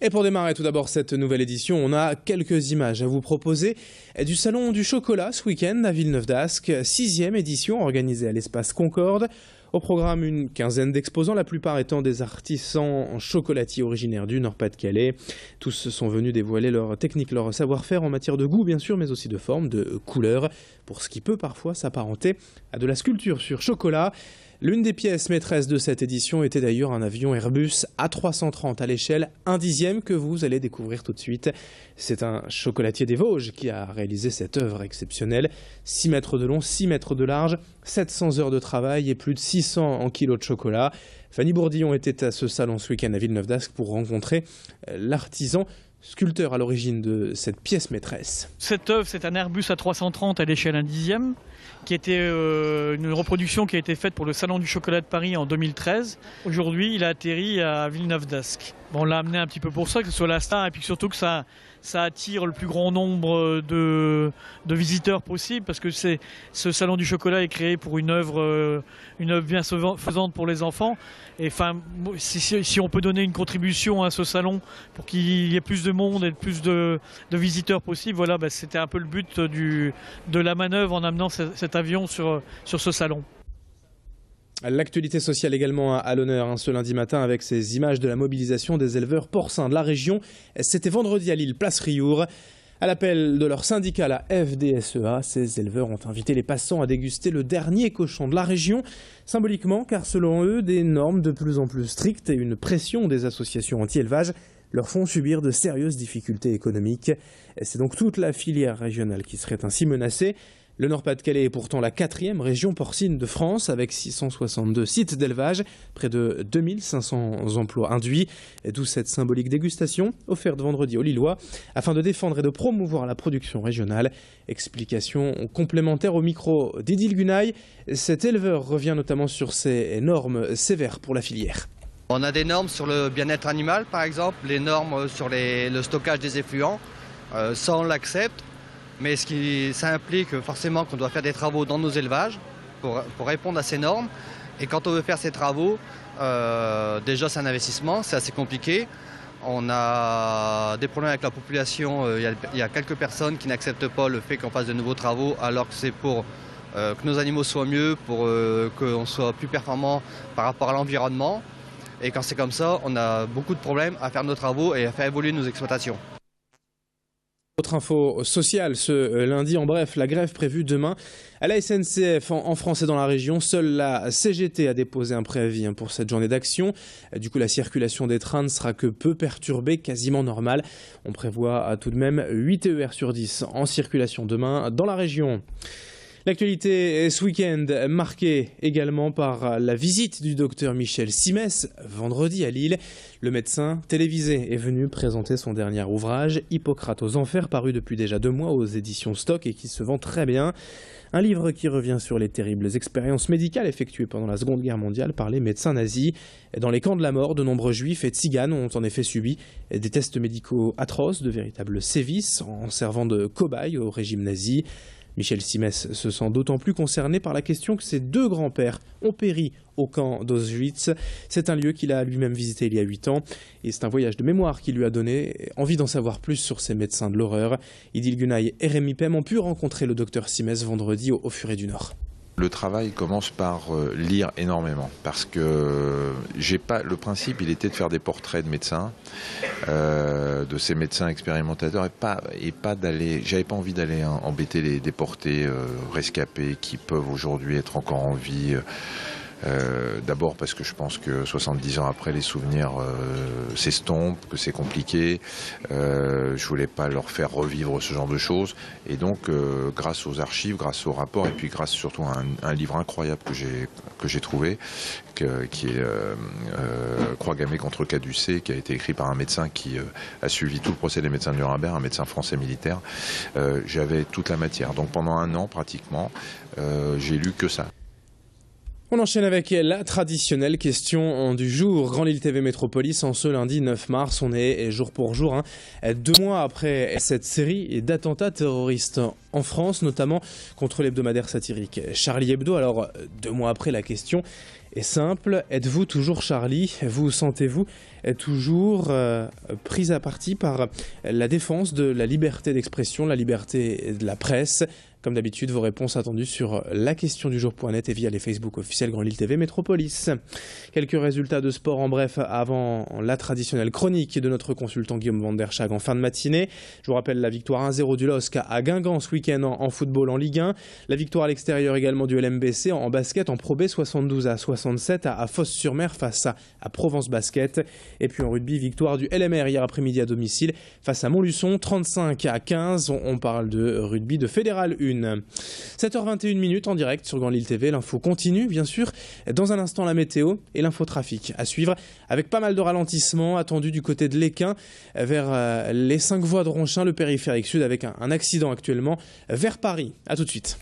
Et pour démarrer tout d'abord cette nouvelle édition, on a quelques images à vous proposer du Salon du Chocolat ce week-end à Villeneuve-d'Ascq, 6e édition organisée à l'espace Concorde. Au programme, une quinzaine d'exposants, la plupart étant des artisans chocolatiers originaires du Nord-Pas-de-Calais. Tous sont venus dévoiler leur technique, leur savoir-faire en matière de goût bien sûr, mais aussi de forme, de couleur, pour ce qui peut parfois s'apparenter à de la sculpture sur chocolat. L'une des pièces maîtresses de cette édition était d'ailleurs un avion Airbus A330 à l'échelle 1/10 que vous allez découvrir tout de suite. C'est un chocolatier des Vosges qui a réalisé cette œuvre exceptionnelle. 6 mètres de long, 6 mètres de large, 700 heures de travail et plus de 600 en kilos de chocolat. Fanny Bourdillon était à ce salon ce week-end à Villeneuve-d'Ascq pour rencontrer l'artisan sculpteur à l'origine de cette pièce maîtresse. Cette œuvre, c'est un Airbus A330 à l'échelle 1/10, qui était une reproduction qui a été faite pour le Salon du Chocolat de Paris en 2013. Aujourd'hui, il a atterri à Villeneuve-d'Ascq. Bon, on l'a amené un petit peu pour ça, que ce soit la star, et puis surtout que ça attire le plus grand nombre de visiteurs possible, parce que ce Salon du Chocolat est créé pour une œuvre bienfaisante pour les enfants. Et enfin, si on peut donner une contribution à ce salon pour qu'il y ait plus de monde et plus de visiteurs possible, voilà, c'était un peu le but de la manœuvre en amenant cet avion sur ce salon. L'actualité sociale également à l'honneur ce lundi matin avec ces images de la mobilisation des éleveurs porcins de la région. C'était vendredi à Lille, place Riour. À l'appel de leur syndicat, la FDSEA, ces éleveurs ont invité les passants à déguster le dernier cochon de la région. Symboliquement, car selon eux, des normes de plus en plus strictes et une pression des associations anti-élevage leur font subir de sérieuses difficultés économiques. C'est donc toute la filière régionale qui serait ainsi menacée. Le Nord-Pas-de-Calais est pourtant la 4e région porcine de France avec 662 sites d'élevage, près de 2500 emplois induits, d'où cette symbolique dégustation offerte vendredi aux Lillois afin de défendre et de promouvoir la production régionale. Explication complémentaire au micro d'Idil Gunaï. Cet éleveur revient notamment sur ces normes sévères pour la filière. On a des normes sur le bien-être animal par exemple, les normes sur le stockage des effluents, ça on l'accepte. Mais ça implique forcément qu'on doit faire des travaux dans nos élevages pour répondre à ces normes. Et quand on veut faire ces travaux, déjà c'est un investissement, c'est assez compliqué. On a des problèmes avec la population, il y a quelques personnes qui n'acceptent pas le fait qu'on fasse de nouveaux travaux alors que c'est pour que nos animaux soient mieux, pour qu'on soit plus performant par rapport à l'environnement. Et quand c'est comme ça, on a beaucoup de problèmes à faire nos travaux et à faire évoluer nos exploitations. Autre info sociale ce lundi, en bref, la grève prévue demain à la SNCF en France et dans la région. Seule la CGT a déposé un préavis pour cette journée d'action. Du coup, la circulation des trains ne sera que peu perturbée, quasiment normale. On prévoit tout de même 8 TER sur 10 en circulation demain dans la région. L'actualité ce week-end marquée également par la visite du docteur Michel Simès vendredi à Lille. Le médecin télévisé est venu présenter son dernier ouvrage, Hippocrate aux enfers, paru depuis déjà 2 mois aux éditions Stock et qui se vend très bien. Un livre qui revient sur les terribles expériences médicales effectuées pendant la Seconde Guerre mondiale par les médecins nazis. Dans les camps de la mort, de nombreux juifs et tziganes ont en effet subi des tests médicaux atroces, de véritables sévices, en servant de cobayes au régime nazi. Michel Simès se sent d'autant plus concerné par la question que ses 2 grands-pères ont péri au camp d'Auschwitz. C'est un lieu qu'il a lui-même visité il y a 8 ans et c'est un voyage de mémoire qui lui a donné envie d'en savoir plus sur ces médecins de l'horreur. Idil Gunaï et Rémi Pem ont pu rencontrer le docteur Simès vendredi au Furet du Nord. Le travail commence par lire énormément parce que le principe il était de faire des portraits de médecins, de ces médecins expérimentateurs et pas d'aller, j'avais pas envie d'aller embêter les déportés rescapés qui peuvent aujourd'hui être encore en vie. D'abord parce que je pense que 70 ans après les souvenirs s'estompent, que c'est compliqué, je voulais pas leur faire revivre ce genre de choses et donc grâce aux archives, grâce aux rapports et puis grâce surtout à un livre incroyable que j'ai trouvé qui est Croix gammée contre Caducée, qui a été écrit par un médecin qui a suivi tout le procès des médecins de Nuremberg, un médecin français militaire. J'avais toute la matière, donc pendant 1 an pratiquement j'ai lu que ça. On enchaîne avec la traditionnelle question du jour. Grand Lille TV Métropolis en ce lundi 9 mars. On est jour pour jour, 2 mois après cette série d'attentats terroristes en France, notamment contre l'hebdomadaire satirique Charlie Hebdo. Alors 2 mois après, la question est simple. Êtes-vous toujours Charlie? Vous sentez-vous toujours pris à partie par la défense de la liberté d'expression, la liberté de la presse? Comme d'habitude, vos réponses attendues sur laquestiondujour.net et via les Facebook officiels Grand Lille TV Métropolis. Quelques résultats de sport en bref avant la traditionnelle chronique de notre consultant Guillaume Van der Schaag en fin de matinée. Je vous rappelle la victoire 1-0 du LOSC à Guingamp ce week-end en football en Ligue 1. La victoire à l'extérieur également du LMBC en basket en Pro B 72-67 à Fos-sur-Mer face à Provence Basket. Et puis en rugby, victoire du LMR hier après-midi à domicile face à Montluçon 35-15. On parle de rugby de Fédéral 1. 7h21 en direct sur Grand Lille TV. L'info continue, bien sûr. Dans un instant, la météo et l'infotrafic à suivre, avec pas mal de ralentissements attendus du côté de l'Équin vers les 5 voies de Ronchin, le périphérique sud, avec un accident actuellement vers Paris. A tout de suite.